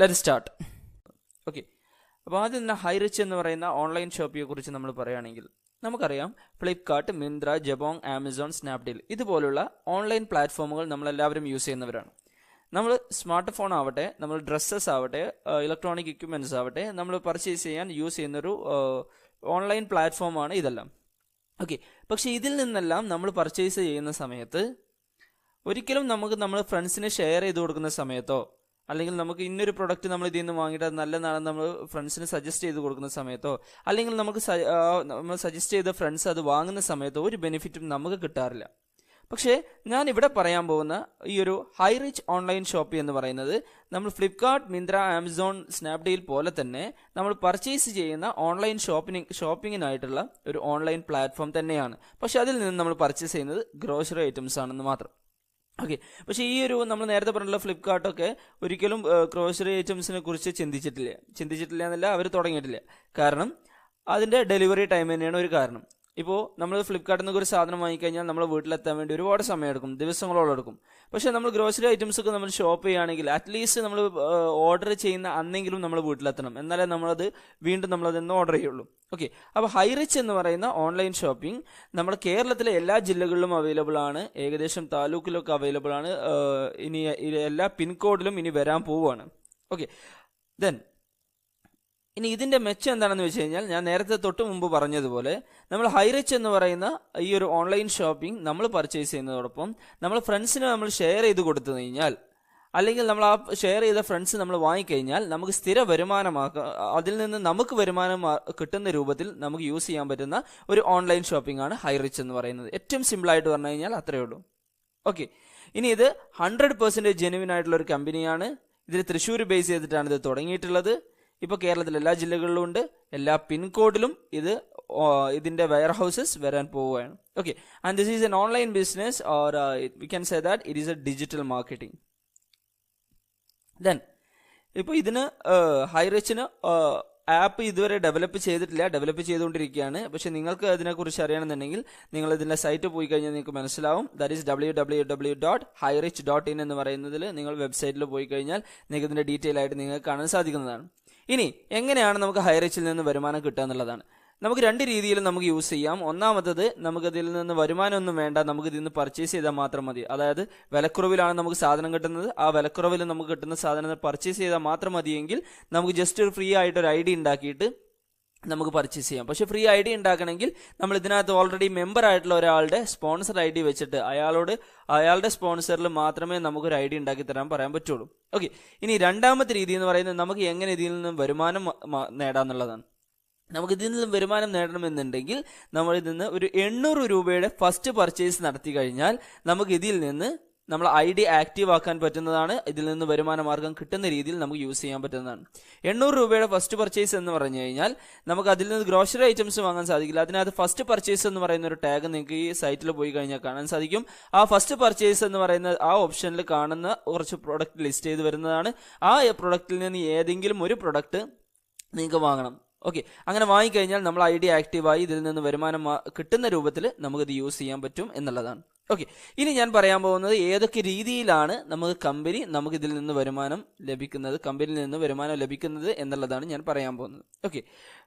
Let start. Okay, അപ്പോൾ ആദ്യം തന്നെ ഹൈറിച്ച് എന്ന് പറയുന്ന ഓൺലൈൻ ഷോപ്പിനെ കുറിച്ച് നമ്മൾ പറയുകയാണെങ്കിൽ നമുക്കറിയാം ഫ്ലിപ്കാർട്ട്, മിന്ത്ര, ജബോങ്, ആമസോൺ, സ്നാപ്ഡീൽ ഇതുപോലുള്ള ഓൺലൈൻ പ്ലാറ്റ്ഫോമുകൾ നമ്മളെല്ലാവരും യൂസ് ചെയ്യുന്നവരാണ്. നമ്മൾ സ്മാർട്ട് ഫോൺ ആവട്ടെ, നമ്മൾ ഡ്രസ്സസ് ആവട്ടെ, ഇലക്ട്രോണിക് എക്യുപ്മെൻറ്റ്സ് ആവട്ടെ, നമ്മൾ പർച്ചേസ് ചെയ്യാൻ യൂസ് ചെയ്യുന്നൊരു ഓൺലൈൻ പ്ലാറ്റ്ഫോമാണ് ഇതെല്ലാം. ഓക്കെ, പക്ഷേ ഇതിൽ നിന്നെല്ലാം നമ്മൾ പർച്ചേസ് ചെയ്യുന്ന സമയത്ത് ഒരിക്കലും നമ്മൾ ഫ്രണ്ട്സിന് ഷെയർ ചെയ്ത് കൊടുക്കുന്ന സമയത്തോ അല്ലെങ്കിൽ നമുക്ക് ഇന്നൊരു പ്രൊഡക്റ്റ് നമ്മൾ ഇതിൽ നിന്ന് വാങ്ങിയിട്ട് അത് നല്ലതാണെന്ന് നമ്മൾ ഫ്രണ്ട്സിന് സജസ്റ്റ് ചെയ്ത് കൊടുക്കുന്ന സമയത്തോ അല്ലെങ്കിൽ നമ്മൾ സജസ്റ്റ് ചെയ്ത ഫ്രണ്ട്സ് അത് വാങ്ങുന്ന സമയത്തോ ഒരു ബെനിഫിറ്റും നമുക്ക് കിട്ടാറില്ല. പക്ഷേ ഞാൻ ഇവിടെ പറയാൻ പോകുന്ന ഈ ഒരു ഹൈ റിച്ച് ഓൺലൈൻ ഷോപ്പ് എന്ന് പറയുന്നത് നമ്മൾ ഫ്ലിപ്കാർട്ട്, മിന്ത്ര, ആമസോൺ, സ്നാപ്ഡീൽ പോലെ തന്നെ നമ്മൾ പർച്ചേസ് ചെയ്യുന്ന ഓൺലൈൻ ഷോപ്പിങ്ങിനായിട്ടുള്ള ഒരു ഓൺലൈൻ പ്ലാറ്റ്ഫോം തന്നെയാണ്. പക്ഷെ അതിൽ നിന്ന് നമ്മൾ പർച്ചേസ് ചെയ്യുന്നത് ഗ്രോസറി ഐറ്റംസ് ആണെന്ന് മാത്രം. ഓക്കെ, പക്ഷേ ഈ ഒരു നമ്മൾ നേരത്തെ പറഞ്ഞുള്ള ഫ്ലിപ്കാർട്ടൊക്കെ ഒരിക്കലും ഗ്രോസറി ഐറ്റംസിനെ കുറിച്ച് ചിന്തിച്ചിട്ടില്ല എന്നല്ല, അവർ തുടങ്ങിയിട്ടില്ല. കാരണം അതിൻ്റെ ഡെലിവറി ടൈം തന്നെയാണ് ഒരു കാരണം. ഇപ്പോൾ നമ്മൾ ഫ്ലിപ്കാർട്ടിൽ നിന്ന് ഒരു സാധനം വാങ്ങിക്കഴിഞ്ഞാൽ നമ്മൾ വീട്ടിലെത്താൻ വേണ്ടി ഒരുപാട് സമയം എടുക്കും, ദിവസങ്ങളോളം എടുക്കും. പക്ഷേ നമ്മൾ ഗ്രോസറി ഐറ്റംസ് ഒക്കെ നമ്മൾ ഷോപ്പ് ചെയ്യുകയാണെങ്കിൽ അറ്റ്ലീസ്റ്റ് നമ്മൾ ഓർഡർ ചെയ്യുന്ന അന്നെങ്കിലും നമ്മൾ വീട്ടിലെത്തണം, എന്നാലേ വീണ്ടും നമ്മളതെന്ന് ഓർഡർ ചെയ്യുള്ളൂ. ഓക്കെ, അപ്പോൾ ഹൈ റിച്ച് എന്ന് പറയുന്ന ഓൺലൈൻ ഷോപ്പിംഗ് നമ്മുടെ കേരളത്തിലെ എല്ലാ ജില്ലകളിലും അവൈലബിൾ ആണ്, ഏകദേശം താലൂക്കിലൊക്കെ അവൈലബിൾ ആണ്, ഇനി എല്ലാ പിൻകോഡിലും ഇനി വരാൻ പോവുകയാണ്. ഓക്കെ, ഇനി ഇതിന്റെ മെച്ചം എന്താണെന്ന് വെച്ച് കഴിഞ്ഞാൽ ഞാൻ നേരത്തെ തൊട്ട് മുമ്പ് പറഞ്ഞതുപോലെ നമ്മൾ ഹൈ റിച്ച് എന്ന് പറയുന്ന ഈ ഒരു ഓൺലൈൻ ഷോപ്പിംഗ് നമ്മൾ പർച്ചേസ് ചെയ്യുന്നതോടൊപ്പം നമ്മൾ ഫ്രണ്ട്സിന് നമ്മൾ ഷെയർ ചെയ്ത് കൊടുത്തു കഴിഞ്ഞാൽ അല്ലെങ്കിൽ നമ്മൾ ആ ഷെയർ ചെയ്ത ഫ്രണ്ട്സ് നമ്മൾ വാങ്ങിക്കഴിഞ്ഞാൽ നമുക്ക് സ്ഥിര വരുമാനമാക്കാം, അതിൽ നിന്ന് നമുക്ക് വരുമാനം കിട്ടുന്ന രൂപത്തിൽ നമുക്ക് യൂസ് ചെയ്യാൻ പറ്റുന്ന ഒരു ഓൺലൈൻ ഷോപ്പിംഗ് ആണ് ഹൈ റിച്ച് എന്ന് പറയുന്നത്. ഏറ്റവും സിമ്പിളായിട്ട് പറഞ്ഞു കഴിഞ്ഞാൽ അത്രയേ ഉള്ളൂ. ഓക്കെ, ഇനി ഇത് 100% ജെന്യുവിൻ ആയിട്ടുള്ള ഒരു കമ്പനിയാണ്. ഇതിൽ തൃശ്ശൂർ ബേസ് ചെയ്തിട്ടാണ് ഇത് തുടങ്ങിയിട്ടുള്ളത്. ഇപ്പോൾ കേരളത്തിലെ എല്ലാ ജില്ലകളിലും ഉണ്ട്, എല്ലാ പിൻകോഡിലും ഇതിന്റെ വെയർ ഹൗസസ് വരാൻ പോവുകയാണ്. Okay, and this is N online business or we can say that it is A digital marketing. ഇപ്പോൾ ഇതിന് ഹൈ റിച്ചിന് ആപ്പ് ഇതുവരെ ഡെവലപ്പ് ചെയ്തുകൊണ്ടിരിക്കുകയാണ്. പക്ഷെ നിങ്ങൾക്ക് അതിനെക്കുറിച്ച് അറിയണമെന്നുണ്ടെങ്കിൽ നിങ്ങൾ ഇതിന്റെ സൈറ്റ് പോയി കഴിഞ്ഞാൽ നിങ്ങൾക്ക് മനസ്സിലാവും. ദാറ്റ് ഈസ് www.hirich.in എന്ന് പറയുന്നതിൽ നിങ്ങൾ വെബ്സൈറ്റിൽ പോയി കഴിഞ്ഞാൽ നിങ്ങൾക്ക് ഇതിന്റെ ഡീറ്റെയിൽ ആയിട്ട് നിങ്ങൾക്ക് കാണാൻ സാധിക്കുന്നതാണ്. ഇനി എങ്ങനെയാണ് നമുക്ക് ഹൈ റിച്ചിൽ നിന്ന് വരുമാനം കിട്ടുക എന്നുള്ളതാണ്. നമുക്ക് രണ്ട് രീതിയിലും നമുക്ക് യൂസ് ചെയ്യാം. ഒന്നാമത്തത്, നമുക്കതിൽ നിന്ന് വരുമാനമൊന്നും വേണ്ട, നമുക്ക് ഇതിൽ നിന്ന് പർച്ചേസ് ചെയ്താൽ മാത്രം മതി. അതായത് വിലക്കുറവിലാണ് നമുക്ക് സാധനം കിട്ടുന്നത്, ആ വിലക്കുറവിൽ നമുക്ക് കിട്ടുന്ന സാധനം പർച്ചേസ് ചെയ്താൽ മാത്രം മതിയെങ്കിൽ നമുക്ക് ജസ്റ്റ് ഒരു ഫ്രീ ആയിട്ട് ഒരു ID ഉണ്ടാക്കിയിട്ട് നമുക്ക് പർച്ചേസ് ചെയ്യാം. പക്ഷെ ഫ്രീ ID ഉണ്ടാക്കണമെങ്കിൽ നമ്മൾ ഇതിനകത്ത് ഓൾറെഡി മെമ്പർ ആയിട്ടുള്ള ഒരാളുടെ സ്പോൺസർ ID വെച്ചിട്ട് അയാളുടെ സ്പോൺസറിൽ മാത്രമേ നമുക്കൊരു ID ഉണ്ടാക്കി തരാൻ പറയാൻ പറ്റുള്ളൂ. ഓക്കെ, ഇനി രണ്ടാമത്തെ രീതി എന്ന് പറയുന്നത് നമുക്ക് എങ്ങനെ ഇതിൽ നിന്ന് വരുമാനം നേടാന്നുള്ളതാണ്. നമുക്ക് ഇതിൽ നിന്ന് വരുമാനം നേടണമെന്നുണ്ടെങ്കിൽ നമ്മൾ ഇതിൽ നിന്ന് ഒരു 800 രൂപയുടെ ഫസ്റ്റ് പർച്ചേസ് നടത്തി കഴിഞ്ഞാൽ നമുക്ക് ഇതിൽ നിന്ന് നമ്മൾ ID ആക്റ്റീവ് ആക്കാൻ പറ്റുന്നതാണ്. ഇതിൽ നിന്ന് വരുമാന മാർഗം കിട്ടുന്ന രീതിയിൽ നമുക്ക് യൂസ് ചെയ്യാൻ പറ്റുന്നതാണ്. 800 രൂപയുടെ ഫസ്റ്റ് പർച്ചേസ് എന്ന് പറഞ്ഞു കഴിഞ്ഞാൽ നമുക്ക് അതിൽ നിന്ന് ഗ്രോസറി ഐറ്റംസ് വാങ്ങാൻ സാധിക്കില്ല. അതിനകത്ത് ഫസ്റ്റ് പർച്ചേസ് എന്ന് പറയുന്ന ഒരു ടാഗ് നിങ്ങൾക്ക് ഈ സൈറ്റിൽ പോയി കഴിഞ്ഞാൽ കാണാൻ സാധിക്കും. ആ ഫസ്റ്റ് പർച്ചേസ് എന്ന് പറയുന്ന ആ ഓപ്ഷനിൽ കാണുന്ന കുറച്ച് പ്രൊഡക്റ്റ് ലിസ്റ്റ് ചെയ്ത് വരുന്നതാണ്. ആ പ്രൊഡക്റ്റിൽ നിന്ന് ഏതെങ്കിലും ഒരു പ്രൊഡക്റ്റ് നിങ്ങൾക്ക് വാങ്ങണം. ഓക്കെ, അങ്ങനെ വാങ്ങിക്കഴിഞ്ഞാൽ നമ്മൾ ID ആക്റ്റീവായി ഇതിൽ നിന്ന് വരുമാനം കിട്ടുന്ന രൂപത്തിൽ നമുക്കിത് യൂസ് ചെയ്യാൻ പറ്റും എന്നുള്ളതാണ്. ഓക്കെ, ഇനി ഞാൻ പറയാൻ പോകുന്നത് ഏതൊക്കെ രീതിയിലാണ് നമുക്ക് ഇതിൽ നിന്ന് വരുമാനം ലഭിക്കുന്നത് എന്നുള്ളതാണ് ഞാൻ പറയാൻ പോകുന്നത്. Okay,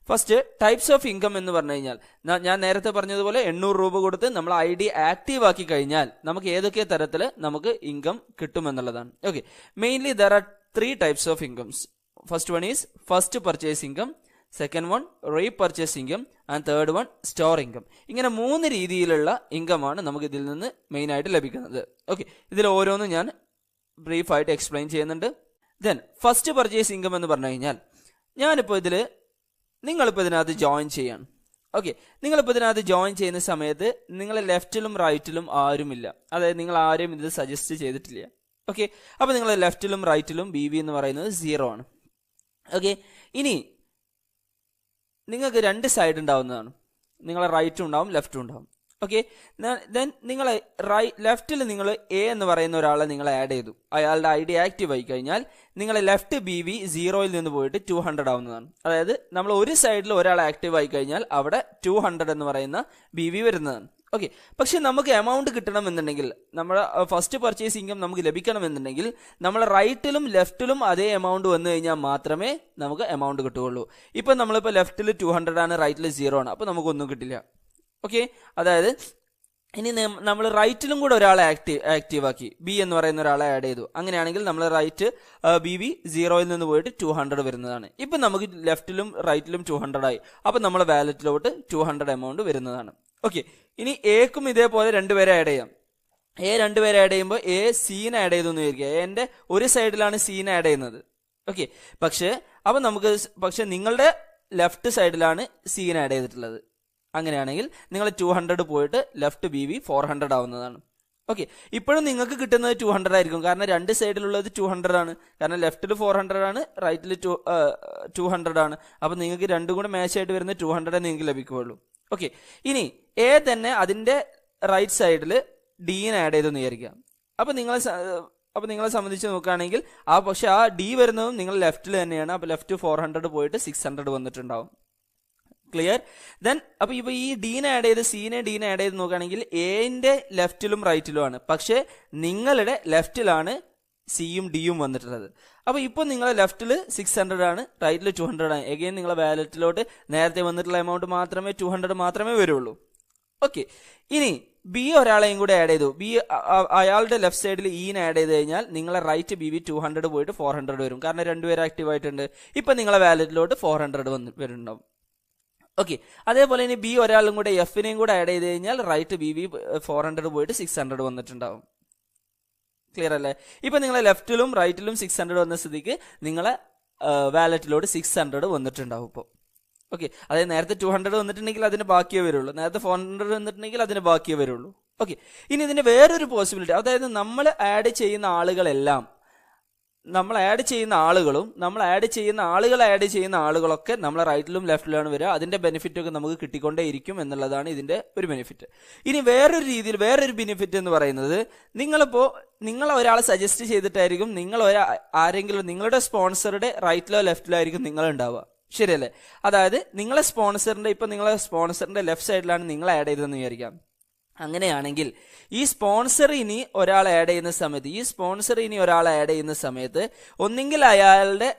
first types of income എന്ന് പറഞ്ഞു കഴിഞ്ഞാൽ ഞാൻ നേരത്തെ പറഞ്ഞതുപോലെ 800 രൂപ കൊടുത്ത് നമ്മൾ ID ആക്റ്റീവ് ആക്കി കഴിഞ്ഞാൽ നമുക്ക് ഏതൊക്കെ തരത്തിൽ നമുക്ക് ഇൻകം കിട്ടുമെന്നുള്ളതാണ്. Okay, mainly there are 3 types of incomes. First one is first purchase income, second one repurchase income and third one store income. ഇങ്ങനെ 3 രീതിയിലുള്ള ഇൻകമാണ് നമുക്ക് ഇതിൽ നിന്ന് മെയിൻ ആയിട്ട് ലഭിക്കുന്നത്. ഓക്കെ, ഇതിൽ ഓരോന്നും ഞാൻ ബ്രീഫായിട്ട് എക്സ്പ്ലെയിൻ ചെയ്യുന്നുണ്ട്. ഫസ്റ്റ് പർച്ചേസ് ഇൻകം എന്ന് പറഞ്ഞു കഴിഞ്ഞാൽ നിങ്ങളിപ്പോൾ ഇതിനകത്ത് ജോയിൻ ചെയ്യാണ്. ഓക്കെ, നിങ്ങളിപ്പോൾ ഇതിനകത്ത് ജോയിൻ ചെയ്യുന്ന സമയത്ത് നിങ്ങളെ ലെഫ്റ്റിലും റൈറ്റിലും ആരുമില്ല, അതായത് നിങ്ങൾ ആരും ഇത് സജസ്റ്റ് ചെയ്തിട്ടില്ല. ഓക്കെ, അപ്പോൾ നിങ്ങളെ ലെഫ്റ്റിലും റൈറ്റിലും BV എന്ന് പറയുന്നത് 0 ആണ്. ഓക്കെ, ഇനി നിങ്ങൾക്ക് 2 സൈഡ് ഉണ്ടാവുന്നതാണ്. നിങ്ങളെ റൈറ്റും ഉണ്ടാവും, ലെഫ്റ്റും ഉണ്ടാവും. ഓക്കെ, നിങ്ങളെ ലെഫ്റ്റിൽ നിങ്ങൾ A എന്ന് പറയുന്ന ഒരാളെ നിങ്ങൾ ആഡ് ചെയ്തു, അയാളുടെ ID ആക്റ്റീവ് ആയി കഴിഞ്ഞാൽ നിങ്ങളെ ലെഫ്റ്റ് BV 0-ൽ നിന്ന് പോയിട്ട് 200 ആവുന്നതാണ്. അതായത് നമ്മൾ ഒരു സൈഡിൽ ഒരാൾ ആക്റ്റീവ് ആയി കഴിഞ്ഞാൽ അവിടെ 200 എന്ന് പറയുന്ന BV വരുന്നതാണ്. ഓക്കെ. പക്ഷെ നമുക്ക് എമൗണ്ട് കിട്ടണമെന്നുണ്ടെങ്കിൽ, നമ്മുടെ ഫസ്റ്റ് പർച്ചേസ് ഇൻകം നമുക്ക് ലഭിക്കണമെന്നുണ്ടെങ്കിൽ നമ്മൾ റൈറ്റിലും ലെഫ്റ്റിലും അതേ എമൗണ്ട് വന്നു കഴിഞ്ഞാൽ മാത്രമേ നമുക്ക് എമൗണ്ട് കിട്ടുകയുള്ളൂ. ഇപ്പം നമ്മളിപ്പോൾ ലെഫ്റ്റിൽ 200 ആണ്, റൈറ്റിൽ 0 ആണ്, അപ്പോൾ നമുക്കൊന്നും കിട്ടില്ല. ഓക്കെ. അതായത് ഇനി നമ്മൾ റൈറ്റിലും കൂടെ ഒരാളെ ആക്റ്റീവാക്കി, ബി എന്ന് പറയുന്ന ഒരാളെ ആഡ് ചെയ്തു. അങ്ങനെയാണെങ്കിൽ നമ്മൾ റൈറ്റ് ബി 0യിൽ നിന്ന് പോയിട്ട് 200 വരുന്നതാണ്. ഇപ്പം നമുക്ക് ലെഫ്റ്റിലും റൈറ്റിലും 200 ആയി. അപ്പം നമ്മളെ വാലറ്റിലോട്ട് 200 എമൗണ്ട് വരുന്നതാണ്. ഓക്കെ. ഇനി എക്കും ഇതേപോലെ രണ്ടുപേരെ ആഡ് ചെയ്യാം. രണ്ടുപേരെ ആഡ് ചെയ്യുമ്പോൾ സീനെ ആഡ് ചെയ്തു എന്ന് വിചാരിക്കുക. എൻ്റെ ഒരു സൈഡിലാണ് സീനെ ആഡ് ചെയ്യുന്നത്. ഓക്കെ. പക്ഷെ നിങ്ങളുടെ ലെഫ്റ്റ് സൈഡിലാണ് സീനെ ആഡ് ചെയ്തിട്ടുള്ളത്. അങ്ങനെയാണെങ്കിൽ നിങ്ങൾ 200 പോയിട്ട് ലെഫ്റ്റ് ബി 400 ആവുന്നതാണ്. ഓക്കെ. ഇപ്പോഴും നിങ്ങൾക്ക് കിട്ടുന്നത് 200 ആയിരിക്കും, കാരണം രണ്ട് സൈഡിലുള്ളത് 200 ആണ്. കാരണം ലെഫ്റ്റിൽ 400 ആണ്, റൈറ്റിൽ 200 ആണ്. അപ്പം നിങ്ങൾക്ക് രണ്ടും കൂടെ മാച്ച് ആയിട്ട് വരുന്ന 200 നിങ്ങൾക്ക് ലഭിക്കുകയുള്ളൂ. ഓക്കെ. ഇനി തന്നെ അതിൻ്റെ റൈറ്റ് സൈഡിൽ ഡീനെ ആഡ് ചെയ്തെന്ന് വിചാരിക്കാം. അപ്പം നിങ്ങളെ സംബന്ധിച്ച് നോക്കുകയാണെങ്കിൽ പക്ഷെ ആ ഡി വരുന്നതും നിങ്ങൾ ലെഫ്റ്റിൽ തന്നെയാണ്. അപ്പോൾ ലെഫ്റ്റ് 400 പോയിട്ട് 600 വന്നിട്ടുണ്ടാവും. ക്ലിയർ? ദെൻ അപ്പോൾ ഇപ്പോൾ ഈ ഡീനെ ആഡ് ചെയ്ത് ഡീനെ ആഡ് ചെയ്ത് നോക്കുകയാണെങ്കിൽ എന്റെ ലെഫ്റ്റിലും റൈറ്റിലുമാണ്, പക്ഷേ നിങ്ങളുടെ ലെഫ്റ്റിലാണ് സിയും ഡിയും വന്നിട്ടുള്ളത്. അപ്പോൾ ഇപ്പോൾ നിങ്ങളെ ലെഫ്റ്റിൽ 600 ആണ്, റൈറ്റിൽ 200 ആണ്. എഗെയിൻ നിങ്ങളെ വാലറ്റിലോട്ട് നേരത്തെ വന്നിട്ടുള്ള എമൗണ്ട് മാത്രമേ 200 മാത്രമേ വരുള്ളൂ. ഓക്കെ. ഇനി ബി ഒരാളെയും കൂടെ ആഡ് ചെയ്തു. അയാളുടെ ലെഫ്റ്റ് സൈഡിൽ ഈനെ ആഡ് ചെയ്ത് കഴിഞ്ഞാൽ നിങ്ങളെ റൈറ്റ് ബി 200 പോയിട്ട് 400 വരും, കാരണം രണ്ടുപേരും ആക്റ്റീവ് ആയിട്ടുണ്ട്. ഇപ്പം നിങ്ങളെ വാലറ്റിലോട്ട് 400 വരുന്നുണ്ടാവും. ഓക്കെ. അതേപോലെ ഇനി ബി ഒരാളും കൂടെ എഫിനെയും കൂടെ ആഡ് ചെയ്ത് കഴിഞ്ഞാൽ റൈറ്റ് ബി 400 പോയിട്ട് 600 വന്നിട്ടുണ്ടാവും. ക്ലിയർ അല്ലേ? ഇപ്പം നിങ്ങളെ ലെഫ്റ്റിലും റൈറ്റിലും 600 വന്ന സ്ഥിതിക്ക് നിങ്ങളെ വാലറ്റിലോട്ട് 600 വന്നിട്ടുണ്ടാവും ഇപ്പോൾ. ഓക്കെ. അതായത് നേരത്തെ 200 വന്നിട്ടുണ്ടെങ്കിൽ അതിന് ബാക്കിയേ വരുള്ളൂ, നേരത്തെ 400 വന്നിട്ടുണ്ടെങ്കിൽ അതിന് ബാക്കിയേ വരുള്ളൂ. ഓക്കെ. ഇനി ഇതിന്റെ വേറൊരു പോസിബിലിറ്റി, അതായത് നമ്മൾ ആഡ് ചെയ്യുന്ന ആളുകളെല്ലാം, നമ്മൾ ആഡ് ചെയ്യുന്ന ആളുകളൊക്കെ നമ്മളെ റൈറ്റിലും ലെഫ്റ്റിലാണ് വരിക. അതിന്റെ ബെനിഫിറ്റ് ഒക്കെ നമുക്ക് കിട്ടിക്കൊണ്ടേയിരിക്കും എന്നുള്ളതാണ് ഇതിന്റെ ഒരു ബെനിഫിറ്റ്. ഇനി വേറൊരു ബെനിഫിറ്റ് എന്ന് പറയുന്നത്, നിങ്ങൾ ഒരാളെ സജസ്റ്റ് ചെയ്തിട്ടായിരിക്കും നിങ്ങളുടെ സ്പോൺസറുടെ റൈറ്റിലോ ലെഫ്റ്റിലോ ആയിരിക്കും നിങ്ങൾ ഉണ്ടാവുക. ശരിയല്ലേ? അതായത് നിങ്ങളെ സ്പോൺസറിന്റെ ലെഫ്റ്റ് സൈഡിലാണ് നിങ്ങൾ ആഡ് ചെയ്തതെന്ന് വിചാരിക്കാം. അങ്ങനെയാണെങ്കിൽ ഈ സ്പോൺസർ ഇനി ഒരാളെ ആഡ് ചെയ്യുന്ന സമയത്ത് ഒന്നെങ്കിൽ അയാളുടെ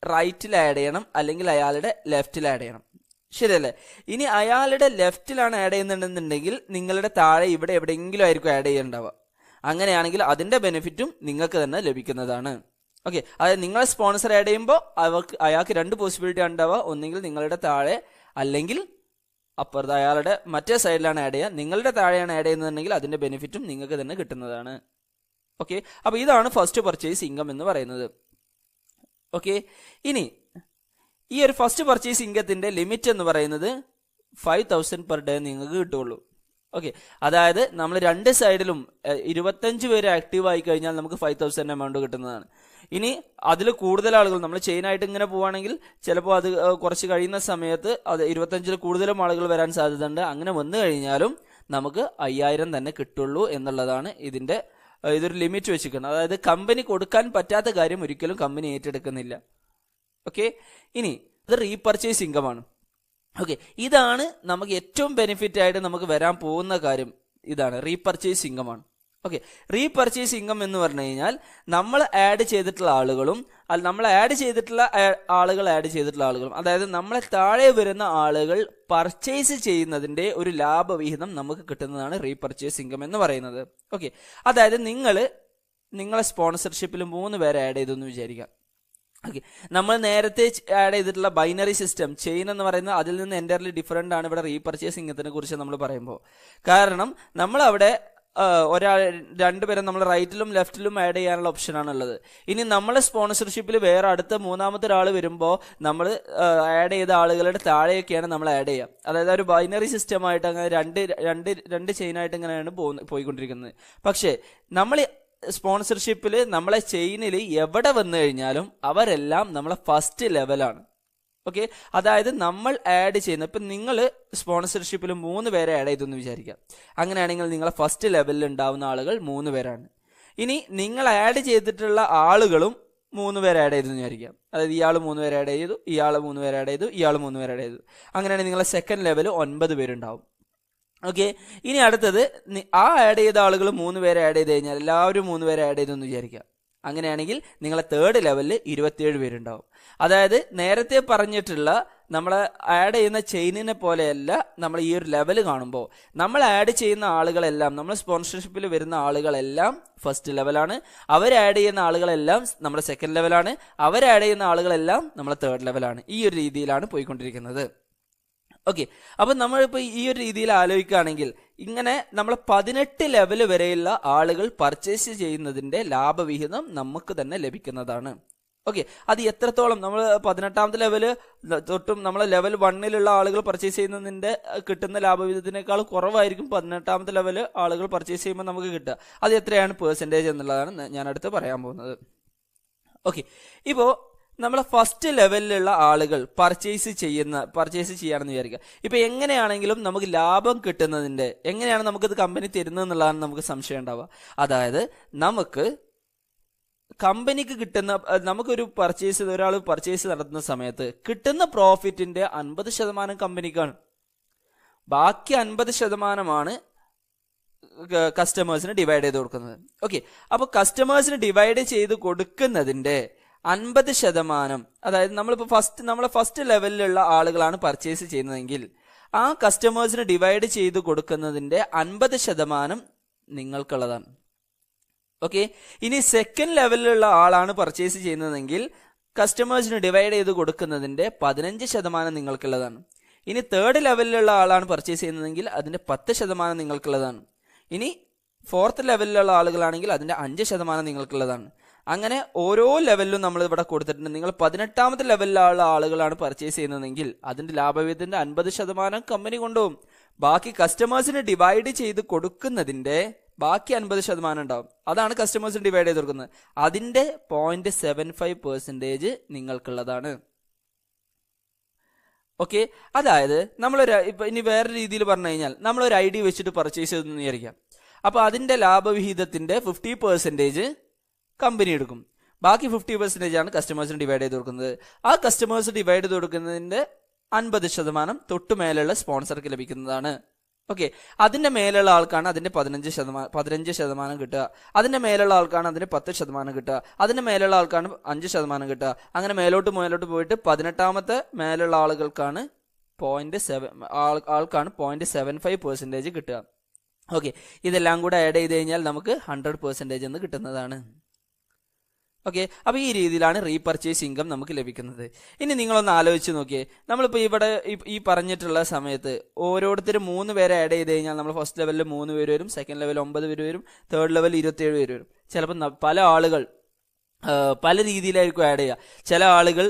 റൈറ്റിൽ ആഡ് ചെയ്യണം, അല്ലെങ്കിൽ അയാളുടെ ലെഫ്റ്റിൽ ആഡ് ചെയ്യണം. ശരിയല്ലേ? ഇനി അയാളുടെ ലെഫ്റ്റിലാണ് ആഡ് ചെയ്യുന്നുണ്ടെന്നുണ്ടെങ്കിൽ നിങ്ങളുടെ താഴെ ഇവിടെ എവിടെയെങ്കിലും ആയിരിക്കും ആഡ് ചെയ്യുന്നുണ്ടാവുക. അങ്ങനെയാണെങ്കിൽ അതിന്റെ ബെനിഫിറ്റും നിങ്ങൾക്ക് തന്നെ ലഭിക്കുന്നതാണ്. ഓക്കെ. അതായത് നിങ്ങൾ സ്പോൺസർ ആഡ് ചെയ്യുമ്പോൾ അയാൾക്ക് രണ്ട് പോസിബിലിറ്റി ഉണ്ടാവുക. ഒന്നെങ്കിൽ നിങ്ങളുടെ താഴെ, അല്ലെങ്കിൽ അപ്പുറത്ത് അയാളുടെ മറ്റേ സൈഡിലാണ് ആഡ് ചെയ്യുക. നിങ്ങളുടെ താഴെയാണ് ആഡ് ചെയ്യുന്നതെങ്കിൽ അതിന്റെ ബെനിഫിറ്റും നിങ്ങൾക്ക് തന്നെ കിട്ടുന്നതാണ്. ഓക്കെ. അപ്പോൾ ഇതാണ് ഫസ്റ്റ് പർച്ചേസ് ഇൻകം എന്ന് പറയുന്നത്. ഓക്കെ. ഇനി ഈ ഒരു ഫസ്റ്റ് പർച്ചേസ് ഇൻകത്തിന്റെ ലിമിറ്റ് എന്ന് പറയുന്നത് 5000 പെർ ഡേ നിങ്ങൾക്ക് കിട്ടുള്ളൂ. ഓക്കെ. അതായത് നമ്മൾ രണ്ട് സൈഡിലും 25 പേര് ആക്റ്റീവ് ആയി കഴിഞ്ഞാൽ നമുക്ക് 5000 എമൗണ്ട് കിട്ടുന്നതാണ്. ഇനി അതിൽ കൂടുതൽ ആളുകൾ നമ്മൾ ചെയിനായിട്ട് ഇങ്ങനെ പോവുകയാണെങ്കിൽ ചിലപ്പോൾ അത് കുറച്ച് കഴിയുന്ന സമയത്ത് അത് 25-ൽ കൂടുതലും ആളുകൾ വരാൻ സാധ്യതയുണ്ട്. അങ്ങനെ വന്നു കഴിഞ്ഞാലും നമുക്ക് 5000 തന്നെ കിട്ടുള്ളൂ എന്നുള്ളതാണ് ഇതൊരു ലിമിറ്റ് വെച്ചിരിക്കുന്നത്. അതായത് കമ്പനി കൊടുക്കാൻ പറ്റാത്ത കാര്യം ഒരിക്കലും കമ്പനി ഏറ്റെടുക്കുന്നില്ല. ഓക്കെ. ഇനി ഇത് റീപർച്ചേസ് ഇൻകം ആണ്. ഓക്കെ. ഇതാണ് നമുക്ക് ഏറ്റവും ബെനിഫിറ്റ് ആയിട്ട് നമുക്ക് വരാൻ പോകുന്ന കാര്യം. ഇതാണ് റീപർച്ചേസ് ഇൻകം ആണ്. ഓക്കെ. റീപർച്ചേസ് ഇൻകം എന്ന് പറഞ്ഞു കഴിഞ്ഞാൽ നമ്മൾ ആഡ് ചെയ്തിട്ടുള്ള ആളുകളും അതായത് നമ്മളെ താഴെ വരുന്ന ആളുകൾ പർച്ചേസ് ചെയ്യുന്നതിന്റെ ഒരു ലാഭവിഹിതം നമുക്ക് കിട്ടുന്നതാണ് റീപർച്ചേസ് ഇൻകം എന്ന് പറയുന്നത്. ഓക്കെ. അതായത് നിങ്ങളെ സ്പോൺസർഷിപ്പിൽ 3 പേരെ ആഡ് ചെയ്തു എന്ന് വിചാരിക്കാം. ഓക്കെ. നമ്മൾ നേരത്തെ ആഡ് ചെയ്തിട്ടുള്ള ബൈനറി സിസ്റ്റം ചെയിൻ എന്ന് പറയുന്നത് അതിൽ നിന്ന് എൻ്റയർലി ഡിഫറെൻ്റ് ആണ് ഇവിടെ റീപർച്ചേസ് ഇൻകത്തിനെ കുറിച്ച് നമ്മൾ പറയുമ്പോൾ. കാരണം നമ്മളവിടെ രണ്ടുപേരും നമ്മൾ റൈറ്റിലും ലെഫ്റ്റിലും ആഡ് ചെയ്യാനുള്ള ഓപ്ഷനാണുള്ളത്. ഇനി നമ്മളെ സ്പോൺസർഷിപ്പിൽ വേറെ അടുത്ത മൂന്നാമത്തെ ഒരാൾ വരുമ്പോൾ നമ്മൾ ആഡ് ചെയ്ത ആളുകളുടെ താഴെയൊക്കെയാണ് നമ്മൾ ആഡ് ചെയ്യുക. അതായത് ഒരു ബൈനറി സിസ്റ്റമായിട്ട് അങ്ങനെ രണ്ട് ചെയിനായിട്ട് ഇങ്ങനെയാണ് പോയിക്കൊണ്ടിരിക്കുന്നത്. പക്ഷേ നമ്മൾ സ്പോൺസർഷിപ്പിൽ നമ്മളെ ചെയിനിൽ എവിടെ വന്നു കഴിഞ്ഞാലും അവരെല്ലാം നമ്മളെ ഫസ്റ്റ് ലെവലാണ്. ഓക്കെ. അതായത് നമ്മൾ ആഡ് ചെയ്യുന്ന ഇപ്പം നിങ്ങൾ സ്പോൺസർഷിപ്പിൽ 3 പേരെ ആഡ് ചെയ്തെന്ന് വിചാരിക്കാം. അങ്ങനെയാണെങ്കിൽ നിങ്ങളെ ഫസ്റ്റ് ലെവലിൽ ഉണ്ടാവുന്ന ആളുകൾ 3 പേരാണ്. ഇനി നിങ്ങൾ ആഡ് ചെയ്തിട്ടുള്ള ആളുകളും 3 പേരെ ആഡ് ചെയ്തെന്ന് വിചാരിക്കാം. അതായത് ഇയാൾ 3 പേരെ ആഡ് ചെയ്തു, ഇയാൾ 3 പേരെ ആഡ് ചെയ്തു, ഇയാൾ 3 പേരെ ആഡ് ചെയ്തു. അങ്ങനെയാണെങ്കിൽ നിങ്ങളെ സെക്കൻഡ് ലെവൽ 9 പേരുണ്ടാവും. ഓക്കെ, ഇനി അടുത്തത് ആ ആഡ് ചെയ്ത ആളുകൾ 3 പേരെ ആഡ് ചെയ്ത് കഴിഞ്ഞാൽ എല്ലാവരും 3 പേരെ ആഡ് ചെയ്തെന്ന് വിചാരിക്കുക. അങ്ങനെയാണെങ്കിൽ നിങ്ങളെ തേർഡ് ലെവലിൽ 27 പേരുണ്ടാവും. അതായത് നേരത്തെ പറഞ്ഞിട്ടുള്ള നമ്മൾ ആഡ് ചെയ്യുന്ന ചെയിനിനെ പോലെയല്ല നമ്മൾ ഈ ഒരു ലെവൽ കാണുമ്പോൾ നമ്മൾ ആഡ് ചെയ്യുന്ന ആളുകളെല്ലാം, നമ്മൾ സ്പോൺസർഷിപ്പിൽ വരുന്ന ആളുകളെല്ലാം ഫസ്റ്റ് ലെവലാണ്, അവർ ആഡ് ചെയ്യുന്ന ആളുകളെല്ലാം നമ്മുടെ സെക്കൻഡ് ലെവലാണ്, അവർ ആഡ് ചെയ്യുന്ന ആളുകളെല്ലാം നമ്മളെ തേർഡ് ലെവലാണ്. ഈ ഒരു രീതിയിലാണ് പോയിക്കൊണ്ടിരിക്കുന്നത്. ഓക്കെ, അപ്പം നമ്മളിപ്പോൾ ഈ ഒരു രീതിയിൽ ആലോചിക്കുകയാണെങ്കിൽ ഇങ്ങനെ നമ്മൾ 18 ലെവൽ വരെയുള്ള ആളുകൾ പർച്ചേസ് ചെയ്യുന്നതിൻ്റെ ലാഭവിഹിതം നമുക്ക് തന്നെ ലഭിക്കുന്നതാണ്. ഓക്കെ, അത് എത്രത്തോളം നമ്മൾ 18ാമത്തെ ലെവല് തൊട്ടും നമ്മൾ ലെവൽ 1ലുള്ള ആളുകൾ പർച്ചേസ് ചെയ്യുന്നതിൻ്റെ കിട്ടുന്ന ലാഭവിഹിതത്തിനേക്കാൾ കുറവായിരിക്കും 18ാമത്തെ ലെവല് ആളുകൾ പർച്ചേസ് ചെയ്യുമ്പോൾ നമുക്ക് കിട്ടുക. അത് എത്രയാണ് പെർസെൻറ്റേജ് എന്നുള്ളതാണ് ഞാൻ അടുത്ത് പറയാൻ പോകുന്നത്. ഓക്കെ, ഇപ്പോൾ നമ്മളെ ഫസ്റ്റ് ലെവലിലുള്ള ആളുകൾ പർച്ചേസ് ചെയ്യാണെന്ന് വിചാരിക്കുക. ഇപ്പൊ എങ്ങനെയാണെങ്കിലും നമുക്ക് ലാഭം കിട്ടുന്നതിന്റെ എങ്ങനെയാണ് നമുക്കിത് കമ്പനി തരുന്നത് എന്നുള്ളതാണ് നമുക്ക് സംശയം ഉണ്ടാവുക. അതായത് നമുക്ക് കമ്പനിക്ക് കിട്ടുന്ന, നമുക്കൊരു ഒരാൾ പർച്ചേസ് നടത്തുന്ന സമയത്ത് കിട്ടുന്ന പ്രോഫിറ്റിന്റെ 50% കമ്പനിക്കാണ്, ബാക്കി 50% കസ്റ്റമേഴ്സിന് ഡിവൈഡ് ചെയ്ത് കൊടുക്കുന്നത്. ഓക്കെ, അപ്പൊ കസ്റ്റമേഴ്സിന് ഡിവൈഡ് ചെയ്ത് കൊടുക്കുന്നതിന്റെ 50%, അതായത് നമ്മളെ ഫസ്റ്റ് ലെവലിലുള്ള ആളുകളാണ് പർച്ചേസ് ചെയ്യുന്നതെങ്കിൽ ആ കസ്റ്റമേഴ്സിന് ഡിവൈഡ് ചെയ്ത് കൊടുക്കുന്നതിന്റെ 50% നിങ്ങൾക്കുള്ളതാണ്. ഓക്കെ, ഇനി സെക്കൻഡ് ലെവലിലുള്ള ആളാണ് പർച്ചേസ് ചെയ്യുന്നതെങ്കിൽ കസ്റ്റമേഴ്സിന് ഡിവൈഡ് ചെയ്ത് കൊടുക്കുന്നതിന്റെ 15% നിങ്ങൾക്കുള്ളതാണ്. ഇനി തേർഡ് ലെവലിലുള്ള ആളാണ് പർച്ചേസ് ചെയ്യുന്നതെങ്കിൽ അതിന്റെ 10% നിങ്ങൾക്കുള്ളതാണ്. ഇനി ഫോർത്ത് ലെവലിലുള്ള ആളുകളാണെങ്കിൽ അതിന്റെ 5% നിങ്ങൾക്കുള്ളതാണ്. അങ്ങനെ ഓരോ ലെവലിലും നമ്മൾ ഇവിടെ കൊടുത്തിട്ടുണ്ട്. നിങ്ങൾ 18ാമത്തെ ലെവലിലുള്ള ആളുകളാണ് പർച്ചേസ് ചെയ്യുന്നതെങ്കിൽ അതിന്റെ ലാഭവിഹിതത്തിന്റെ 50% കമ്പനി കൊണ്ടുപോകും. ബാക്കി കസ്റ്റമേഴ്സിന് ഡിവൈഡ് ചെയ്ത് കൊടുക്കുന്നതിന്റെ ബാക്കി 50% ഉണ്ടാവും. അതാണ് കസ്റ്റമേഴ്സിന് ഡിവൈഡ് ചെയ്ത് കൊടുക്കുന്നത്. അതിന്റെ 0.75% നിങ്ങൾക്കുള്ളതാണ്. ഓക്കെ, അതായത് ഇപ്പൊ ഇനി വേറെ രീതിയിൽ പറഞ്ഞു കഴിഞ്ഞാൽ നമ്മളൊരു ഐ ഡി വെച്ചിട്ട് പർച്ചേസ് ചെയ്തെന്ന് വിചാരിക്കാം. അപ്പൊ അതിന്റെ ലാഭവിഹിതത്തിന്റെ 50% കമ്പനി എടുക്കും. ബാക്കി 50% ആണ് കസ്റ്റമേഴ്സിന് ഡിവൈഡ് ചെയ്ത് കൊടുക്കുന്നത്. ആ കസ്റ്റമേഴ്സ് ഡിവൈഡ് ചെയ്ത് കൊടുക്കുന്നതിന്റെ 50% തൊട്ട് മേലുള്ള സ്പോൺസർക്ക് ലഭിക്കുന്നതാണ്. ഓക്കെ, അതിന്റെ മേലുള്ള ആൾക്കാണ് അതിന്റെ 15% കിട്ടുക, അതിന്റെ മേലുള്ള ആൾക്കാണ് അതിന്റെ 10% കിട്ടുക, അതിന്റെ മേലുള്ള ആൾക്കാണ് 5% കിട്ടുക. അങ്ങനെ മേലോട്ട് പോയിട്ട് 18ാമത്തെ മേലുള്ള ആളുകൾക്കാണ് 0.75% കിട്ടുക. ഓക്കെ, ഇതെല്ലാം കൂടെ ആഡ് ചെയ്ത് കഴിഞ്ഞാൽ നമുക്ക് 100% എന്ന് കിട്ടുന്നതാണ്. ഓക്കെ, അപ്പൊ ഈ രീതിയിലാണ് റീപർച്ചേസ് ഇൻകം നമുക്ക് ലഭിക്കുന്നത്. ഇനി നിങ്ങളൊന്ന് ആലോചിച്ച് നോക്കിയേ, നമ്മളിപ്പോ ഇവിടെ ഈ പറഞ്ഞിട്ടുള്ള സമയത്ത് ഓരോരുത്തരും 3 പേരെ ആഡ് ചെയ്ത് കഴിഞ്ഞാൽ നമ്മൾ ഫസ്റ്റ് ലെവലിൽ 3 പേര് വരും, സെക്കൻഡ് ലെവലിൽ 9 പേര് വരും, തേർഡ് ലെവലിൽ 27 പേര് വരും. ചിലപ്പോൾ പല ആളുകൾ പല രീതിയിലായിരിക്കും ആഡ് ചെയ്യുക. ചില ആളുകൾ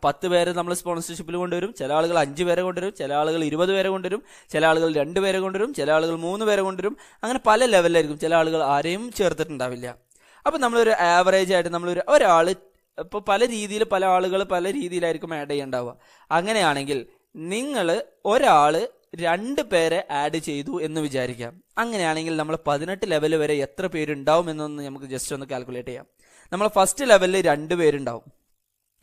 10 പേരെ നമ്മൾ സ്പോൺസർഷിപ്പിൽ കൊണ്ടുവരും, ചില ആളുകൾ 5 പേരെ കൊണ്ടുവരും, ചില ആളുകൾ 20 പേരെ കൊണ്ടുവരും, ചില ആളുകൾ 2 പേരെ കൊണ്ടുവരും, ചില ആളുകൾ 3 പേരെ കൊണ്ടുവരും. അങ്ങനെ പല ലെവലിലായിരിക്കും. ചില ആളുകൾ ആരെയും ചേർത്തിട്ടുണ്ടാവില്ല. അപ്പൊ നമ്മളൊരു ആവറേജ് ആയിട്ട് ഒരാള് ഇപ്പൊ പല ആളുകൾ പല രീതിയിലായിരിക്കും ആഡ് ചെയ്യണ്ടാവുക. അങ്ങനെയാണെങ്കിൽ നിങ്ങൾ ഒരാള് 2 പേരെ ആഡ് ചെയ്തു എന്ന് വിചാരിക്കാം. അങ്ങനെയാണെങ്കിൽ നമ്മൾ 18 ലെവൽ വരെ എത്ര പേരുണ്ടാവും എന്നൊന്ന് നമുക്ക് ജസ്റ്റ് ഒന്ന് കാൽക്കുലേറ്റ് ചെയ്യാം. നമ്മൾ ഫസ്റ്റ് ലെവലിൽ 2 പേരുണ്ടാവും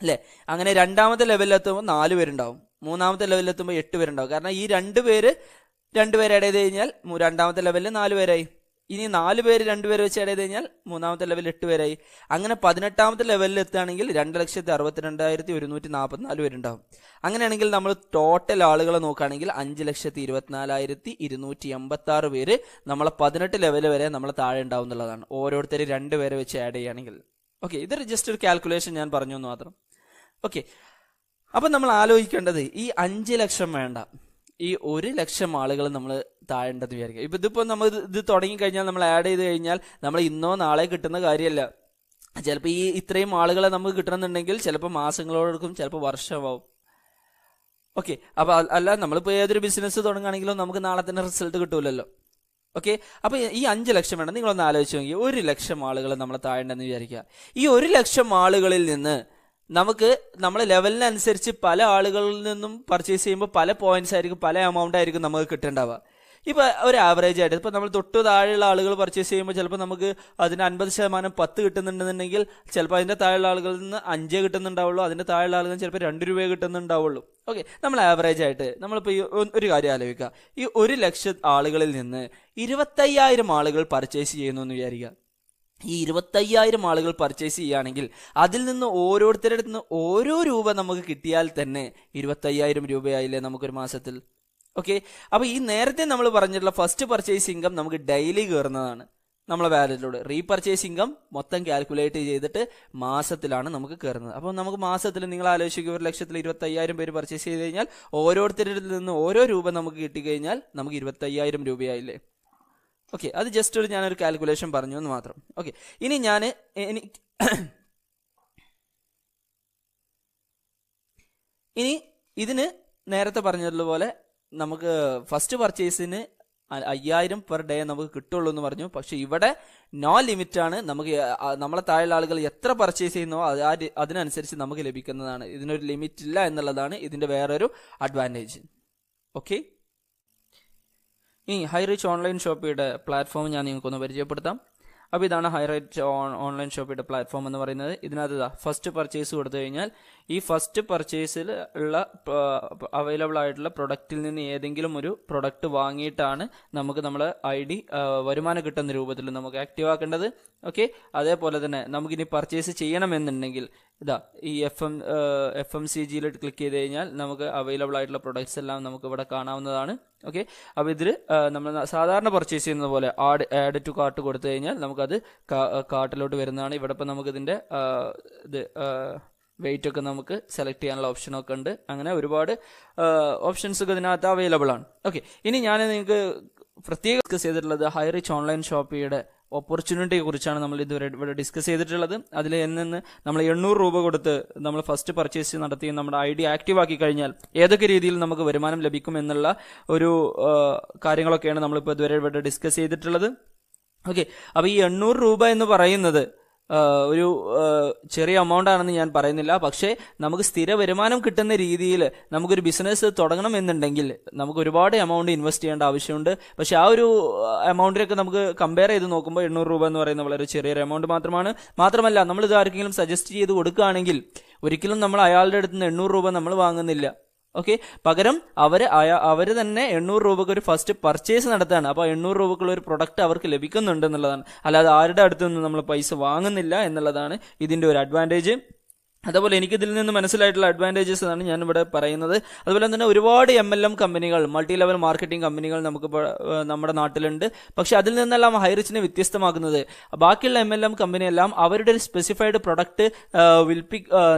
അല്ലെ? അങ്ങനെ 2ാമത്തെ ലെവലിലെത്തുമ്പോൾ 4 പേരുണ്ടാവും, 3ാമത്തെ ലെവലിലെത്തുമ്പോൾ 8 പേരുണ്ടാവും. കാരണം ഈ 2 പേര് ആഡ് ചെയ്ത് കഴിഞ്ഞാൽ 2ാമത്തെ ലെവലിൽ 4 പേരായി. ഇനി 4 പേര് 2 പേര് വെച്ച് ആഡ് ചെയ്ത് കഴിഞ്ഞാൽ 3ാമത്തെ ലെവലിൽ 8 പേരായി. അങ്ങനെ 18ാമത്തെ ലെവലിൽ എത്തുകയാണെങ്കിൽ 2,62,144 പേരുണ്ടാവും. അങ്ങനെയാണെങ്കിൽ നമ്മൾ ടോട്ടൽ ആളുകളെ നോക്കുകയാണെങ്കിൽ 5,24,286 പേര് നമ്മളെ 18 ലെവൽ വരെ നമ്മളെ താഴെ ഉണ്ടാവും എന്നുള്ളതാണ്. ഓരോരുത്തർ 2 പേരെ വെച്ച് ആഡ് ചെയ്യുകയാണെങ്കിൽ. ഓക്കെ, ഇതൊരു ജസ്റ്റ് ഒരു കാൽക്കുലേഷൻ ഞാൻ പറഞ്ഞു എന്ന് മാത്രം. ഓക്കെ, അപ്പൊ നമ്മൾ ആലോചിക്കേണ്ടത് ഈ 5 ലക്ഷം വേണ്ട, ഈ 1 ലക്ഷം ആളുകൾ നമ്മൾ താഴേണ്ടത് വിചാരിക്കുക. ഇതിപ്പോ നമ്മൾ ഇത് തുടങ്ങിക്കഴിഞ്ഞാൽ നമ്മൾ ആഡ് ചെയ്ത് കഴിഞ്ഞാൽ നമ്മൾ ഇന്നോ നാളെ കിട്ടുന്ന കാര്യമല്ല. ചിലപ്പോൾ ഈ ഇത്രയും ആളുകളെ നമുക്ക് കിട്ടണമെന്നുണ്ടെങ്കിൽ ചിലപ്പോൾ മാസങ്ങളോടൊപ്പം, ചിലപ്പോൾ വർഷമാവും. ഓക്കെ, അപ്പൊ അല്ല നമ്മളിപ്പോ ഏതൊരു ബിസിനസ് തുടങ്ങുകയാണെങ്കിലും നമുക്ക് നാളെ തന്നെ റിസൾട്ട് കിട്ടൂലല്ലോ. ഓക്കെ, അപ്പൊ ഈ 5 ലക്ഷം വേണം. നിങ്ങളൊന്ന് ആലോചിച്ച് നോക്കി, 1 ലക്ഷം ആളുകൾ നമ്മളെ താഴേണ്ടെന്ന് വിചാരിക്കുക. ഈ 1 ലക്ഷം ആളുകളിൽ നിന്ന് നമുക്ക് നമ്മളെ ലെവലിനനുസരിച്ച് പല ആളുകളിൽ നിന്നും പർച്ചേസ് ചെയ്യുമ്പോൾ പല പോയിന്റ്സ് ആയിരിക്കും, പല എമൗണ്ട് ആയിരിക്കും നമുക്ക് കിട്ടേണ്ടാവുക. ഇപ്പോൾ ഒരു ആവറേജ് ആയിട്ട് ഇപ്പോൾ നമ്മൾ തൊട്ട് താഴെയുള്ള ആളുകൾ പർച്ചേസ് ചെയ്യുമ്പോൾ ചിലപ്പോൾ നമുക്ക് അതിന് 50% 10 കിട്ടുന്നുണ്ടെന്നുണ്ടെങ്കിൽ ചിലപ്പോൾ അതിൻ്റെ താഴെയുള്ള ആളുകളിൽ നിന്ന് 5 കിട്ടുന്നുണ്ടാവുള്ളൂ, അതിൻ്റെ താഴെയുള്ള ആളുകൾ ചിലപ്പോൾ 2 രൂപ കിട്ടുന്നുണ്ടാവുള്ളൂ. ഓക്കെ, നമ്മൾ ആവറേജ് ആയിട്ട് നമ്മളിപ്പോൾ ഈ ഒരു കാര്യം ആലോചിക്കുക, ഈ 1,00,000 ആളുകളിൽ നിന്ന് 25,000 ആളുകൾ പർച്ചേസ് ചെയ്യുന്നു എന്ന് വിചാരിക്കുക. ഈ 25,000 ആളുകൾ പർച്ചേസ് ചെയ്യുകയാണെങ്കിൽ അതിൽ നിന്ന് ഓരോരുത്തരുടെ അടുത്ത് നിന്ന് ഓരോ രൂപ നമുക്ക് കിട്ടിയാൽ തന്നെ 25,000 രൂപയായില്ലേ നമുക്കൊരു മാസത്തിൽ. ഓക്കെ, അപ്പോൾ ഈ നേരത്തെ നമ്മൾ പറഞ്ഞിട്ടുള്ള ഫസ്റ്റ് പർച്ചേസ് ഇൻകം നമുക്ക് ഡെയിലി കയറുന്നതാണ് നമ്മളെ വാലറ്റിലൂടെ. റീപർച്ചേസ് ഇൻകം മൊത്തം കാൽക്കുലേറ്റ് ചെയ്തിട്ട് മാസത്തിലാണ് നമുക്ക് കയറുന്നത്. അപ്പോൾ നമുക്ക് മാസത്തിൽ നിങ്ങൾ ആലോചിക്കുക, 1,25,000 പേര് പർച്ചേസ് ചെയ്ത് കഴിഞ്ഞാൽ ഓരോരുത്തരുടെ നിന്ന് ഓരോ രൂപ നമുക്ക് കിട്ടിക്കഴിഞ്ഞാൽ നമുക്ക് 25,000 രൂപയായില്ലേ. ഓക്കെ, അത് ജസ്റ്റ് ഞാനൊരു കാൽക്കുലേഷൻ പറഞ്ഞു എന്ന് മാത്രം. ഓക്കെ, ഇനി ഇതിന് നേരത്തെ പറഞ്ഞതുപോലെ നമുക്ക് ഫസ്റ്റ് പർച്ചേസിന് 5,000 പെർ ഡേ നമുക്ക് കിട്ടുള്ളൂ എന്ന് പറഞ്ഞു. പക്ഷെ ഇവിടെ നോ ലിമിറ്റ് ആണ്. നമുക്ക് നമ്മളെ താഴെയുള്ള ആളുകൾ എത്ര പർച്ചേസ് ചെയ്യുന്നോ അതിനനുസരിച്ച് നമുക്ക് ലഭിക്കുന്നതാണ്. ഇതിനൊരു ലിമിറ്റ് ഇല്ല എന്നുള്ളതാണ് ഇതിന്റെ വേറൊരു അഡ്വാൻറ്റേജ്. ഓക്കെ, ഈ ഹൈ റിച്ച് ഓൺലൈൻ ഷോപ്പിയുടെ പ്ലാറ്റ്ഫോം ഞാൻ നിങ്ങൾക്കൊന്ന് പരിചയപ്പെടുത്താം. അപ്പോൾ ഇതാണ് ഹൈ റിച്ച് ഓൺലൈൻ ഷോപ്പിയുടെ പ്ലാറ്റ്ഫോം എന്ന് പറയുന്നത്. ഇതിനകത്ത് ഫസ്റ്റ് പർച്ചേസ് കൊടുത്തു കഴിഞ്ഞാൽ ഈ ഫസ്റ്റ് പർച്ചേസിൽ ഉള്ള അവൈലബിൾ ആയിട്ടുള്ള പ്രൊഡക്റ്റിൽ നിന്ന് ഏതെങ്കിലും ഒരു പ്രൊഡക്റ്റ് വാങ്ങിയിട്ടാണ് നമുക്ക് നമ്മളെ ID വരുമാനം കിട്ടുന്ന രൂപത്തിൽ നമുക്ക് ആക്റ്റീവ് ആക്കേണ്ടത്. ഓക്കെ, അതേപോലെ തന്നെ നമുക്കിനി പർച്ചേസ് ചെയ്യണമെന്നുണ്ടെങ്കിൽ ഇതാ ഈ FMCGയിൽ ക്ലിക്ക് ചെയ്ത് കഴിഞ്ഞാൽ നമുക്ക് അവൈലബിൾ ആയിട്ടുള്ള പ്രൊഡക്ട്സ് എല്ലാം നമുക്ക് ഇവിടെ കാണാവുന്നതാണ്. ഓക്കെ, അപ്പോൾ ഇതിൽ നമ്മൾ സാധാരണ പർച്ചേസ് ചെയ്യുന്നത് പോലെ ആഡ് ടു കാർട്ട് കൊടുത്തു കഴിഞ്ഞാൽ നമുക്കത് കാർട്ടിലോട്ട് വരുന്നതാണ്. ഇവിടെ ഇപ്പോൾ നമുക്കിതിൻ്റെ വെയിറ്റ് ഒക്കെ നമുക്ക് സെലക്ട് ചെയ്യാനുള്ള ഓപ്ഷനൊക്കെ ഉണ്ട്. അങ്ങനെ ഒരുപാട് ഓപ്ഷൻസ് ഒക്കെ ഇതിനകത്ത് അവൈലബിൾ ആണ്. ഓക്കെ, ഇനി ഞാൻ നിങ്ങൾക്ക് പ്രത്യേകം ഡിസ്കസ് ചെയ്തിട്ടുള്ളത് ഹൈ റിച്ച് ഓൺലൈൻ ഷോപ്പിയുടെ ഓപ്പർച്യൂണിറ്റിയെ കുറിച്ചാണ് നമ്മൾ ഇതുവരെ ഇവിടെ ഡിസ്കസ് ചെയ്തിട്ടുള്ളത്. അതിൽ നിന്ന് നമ്മൾ 800 രൂപ കൊടുത്ത് നമ്മൾ ഫസ്റ്റ് പർച്ചേസ് നടത്തി നമ്മുടെ ID ആക്റ്റീവ് ആക്കി കഴിഞ്ഞാൽ ഏതൊക്കെ രീതിയിൽ നമുക്ക് വരുമാനം ലഭിക്കും എന്നുള്ള ഒരു കാര്യങ്ങളൊക്കെയാണ് നമ്മളിപ്പോൾ ഇതുവരെ ഇവിടെ ഡിസ്കസ് ചെയ്തിട്ടുള്ളത്. ഓക്കെ, അപ്പോൾ ഈ 800 രൂപ എന്ന് പറയുന്നത് ഒരു ചെറിയ എമൗണ്ട് ആണെന്ന് ഞാൻ പറയുന്നില്ല. പക്ഷേ നമുക്ക് സ്ഥിര വരുമാനം കിട്ടുന്ന രീതിയിൽ നമുക്കൊരു ബിസിനസ് തുടങ്ങണം എന്നുണ്ടെങ്കിൽ നമുക്ക് ഒരുപാട് എമൗണ്ട് ഇൻവെസ്റ്റ് ചെയ്യേണ്ട ആവശ്യമുണ്ട്. പക്ഷെ ആ ഒരു എമൗണ്ടിനൊക്കെ നമുക്ക് കമ്പയർ ചെയ്ത് നോക്കുമ്പോൾ 800 രൂപ എന്ന് പറയുന്നത് വളരെ ചെറിയൊരു എമൗണ്ട് മാത്രമാണ്. മാത്രമല്ല, നമ്മളിത് ആർക്കെങ്കിലും സജസ്റ്റ് ചെയ്ത് കൊടുക്കുകയാണെങ്കിൽ ഒരിക്കലും നമ്മൾ അയാളുടെ അടുത്ത് നിന്ന് 800 രൂപ നമ്മൾ വാങ്ങുന്നില്ല. ഓക്കെ, പകരം അവർ തന്നെ 800 രൂപക്ക് ഒരു ഫസ്റ്റ് പർച്ചേസ് നടത്തുകയാണ്. അപ്പോൾ 800 രൂപക്കുള്ള ഒരു പ്രൊഡക്റ്റ് അവർക്ക് ലഭിക്കുന്നുണ്ട് എന്നുള്ളതാണ്. അല്ലാതെ ആരുടെ അടുത്ത് നിന്ന് നമ്മൾ പൈസ വാങ്ങുന്നില്ല എന്നുള്ളതാണ് ഇതിൻ്റെ ഒരു അഡ്വാൻറ്റേജ്. അതുപോലെ എനിക്കിതിൽ നിന്ന് മനസ്സിലായിട്ടുള്ള അഡ്വാൻറ്റേജസ് ആണ് ഞാൻ ഇവിടെ പറയുന്നത്. അതുപോലെ തന്നെ ഒരുപാട് MLM കമ്പനികൾ, മൾട്ടി ലെവൽ മാർക്കറ്റിംഗ് കമ്പനികൾ നമുക്ക് നമ്മുടെ നാട്ടിലുണ്ട്. പക്ഷെ അതിൽ നിന്നെല്ലാം ഹൈ റിച്ചിനെ വ്യത്യസ്തമാക്കുന്നത് ബാക്കിയുള്ള MLM കമ്പനിയെല്ലാം അവരുടെ ഒരു സ്പെസിഫൈഡ് പ്രൊഡക്റ്റ്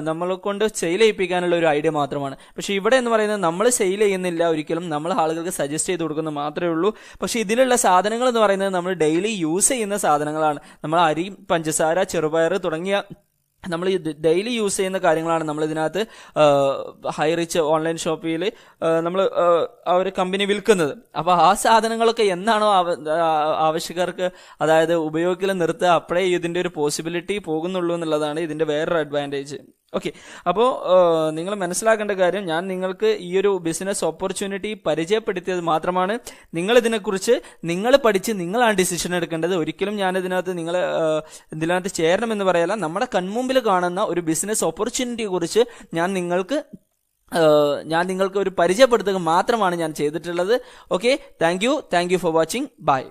നമ്മളെ കൊണ്ട് സെയിൽ ചെയ്യിപ്പിക്കാനുള്ള ഒരു ഐഡിയ മാത്രമാണ്. പക്ഷെ ഇവിടെ എന്ന് പറയുന്നത് നമ്മൾ സെയിൽ ചെയ്യുന്നില്ല ഒരിക്കലും, നമ്മൾ ആളുകൾക്ക് സജസ്റ്റ് ചെയ്ത് കൊടുക്കുന്നത് മാത്രമേ ഉള്ളൂ. പക്ഷെ ഇതിലുള്ള സാധനങ്ങൾ എന്ന് പറയുന്നത് നമ്മൾ ഡെയിലി യൂസ് ചെയ്യുന്ന സാധനങ്ങളാണ്. നമ്മൾ അരി, പഞ്ചസാര, ചെറുപയർ തുടങ്ങിയ നമ്മൾ ഡെയിലി യൂസ് ചെയ്യുന്ന കാര്യങ്ങളാണ് നമ്മൾ ഇതിനകത്ത് ഹൈ റിച്ച് ഓൺലൈൻ ഷോപ്പിൽ നമ്മൾ അവർ കമ്പനി വിൽക്കുന്നത്. അപ്പോൾ ആ സാധനങ്ങളൊക്കെ എന്നാണോ ആവശ്യക്കാർക്ക് അതായത് ഉപയോഗിക്കൽ നിർത്തുക, അപ്പോഴേ ഇതിൻ്റെ ഒരു പോസിബിലിറ്റി പോകുന്നുള്ളൂ എന്നുള്ളതാണ് ഇതിൻ്റെ വേറൊരു അഡ്വാൻറ്റേജ്. ഓക്കെ, അപ്പോൾ നിങ്ങൾ മനസ്സിലാക്കേണ്ട കാര്യം, ഞാൻ നിങ്ങൾക്ക് ഈ ഒരു ബിസിനസ് ഓപ്പർച്യൂണിറ്റി പരിചയപ്പെടുത്തിയത് മാത്രമാണ്. നിങ്ങൾ ഇതിനെക്കുറിച്ച് നിങ്ങൾ പഠിച്ച് നിങ്ങളാണ് ഡിസിഷൻ എടുക്കേണ്ടത്. ഒരിക്കലും ഇതിനകത്ത് ചേരണമെന്ന് പറയല്ല. നമ്മുടെ കൺമുമ്പിൽ കാണുന്ന ഒരു ബിസിനസ് ഓപ്പർച്യൂണിറ്റിയെ കുറിച്ച് ഞാൻ നിങ്ങൾക്ക് ഒരു പരിചയപ്പെടുത്തുക മാത്രമാണ് ഞാൻ ചെയ്തിട്ടുള്ളത്. Okay, thank you for watching. By.